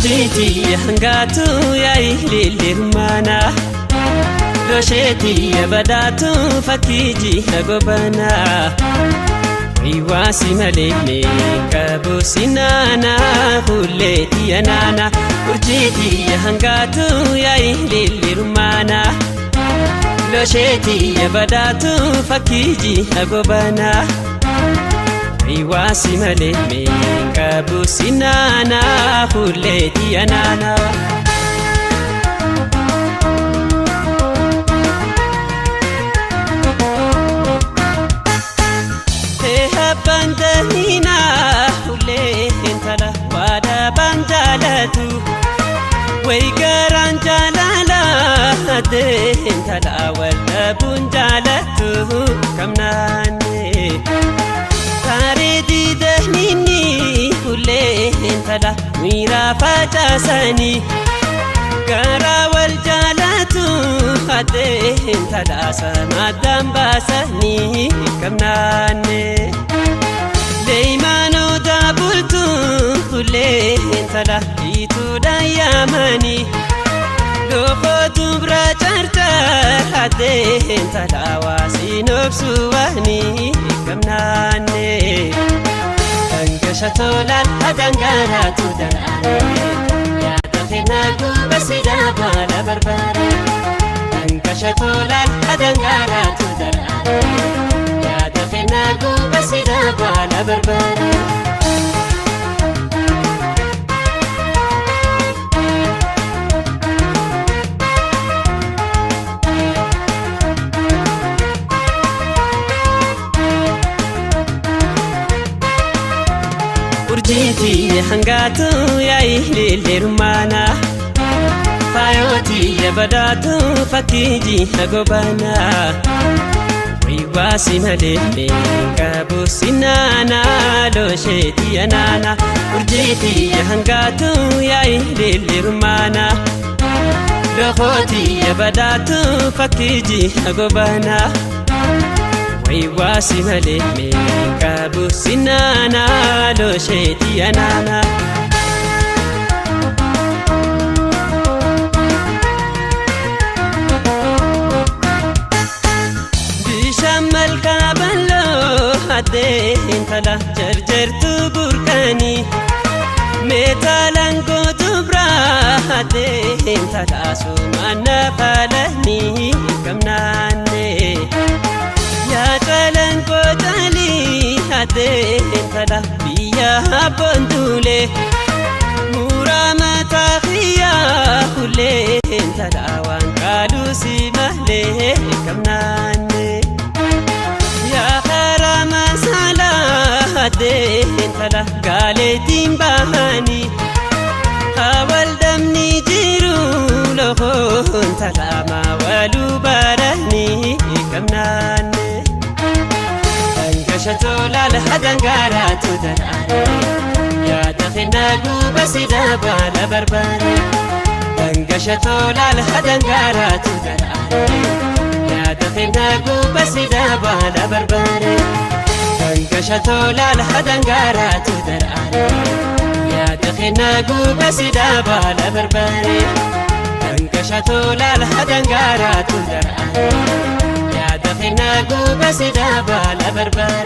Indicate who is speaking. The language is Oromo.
Speaker 1: urjiti hangatu ya ililirmana losheti ya badatu fakiji agobana Iwasi maleme kabusinana huleti anana urjiti hangatu ya ililirmana losheti ya badatu fakiji agobana Iwasi maleme kabusinana huleti anana Bandahina hule entala wada banjalatu Waigaran jalala de entala wala bunjalatu kamnane Taridi dahnini hule entala mira fatasani Gara wal jalatu ade entala sana dambasani kamnane Leimano da bultu hule entala itu dayamani Lofotu bracharta hade entala wasinopsu wahni kamnane Angashatolal hadangaratu darare Yadafinagu basida bala barbare Angashatolal hadangaratu darare Yadafinagu basida bala barbare Urjiti hangatu ya ililirmana Fayoti ya badatu fakiji agobana Iwasi maleme kabusinana losheti anana urjiti hangatu ya ililirmana Lokhoti ya badatu fakiji agobana Iwasi maleme kabusinana losheti anana Bishamal kabalo hade entala jarjartu burkani Metalango dubra hade entala sumana falani kamnane Ya talango tali hade entala biya bondule Muramata khiya hule entala wankalu simale kamnane Ya harama sala hade entala galetin bahani Hawal damni jiru loho entala mawalu barani kamnane Angashatolal hadangaratu darare Yadafinagu basida bala barbare Angashatolal hadangaratu darare Yadafinagu basida bala barbare Angashatolal hadangaratu darare Yadafinagu basida bala barbare Angashatolal hadangaratu darare Yadafinagu basida bala barbare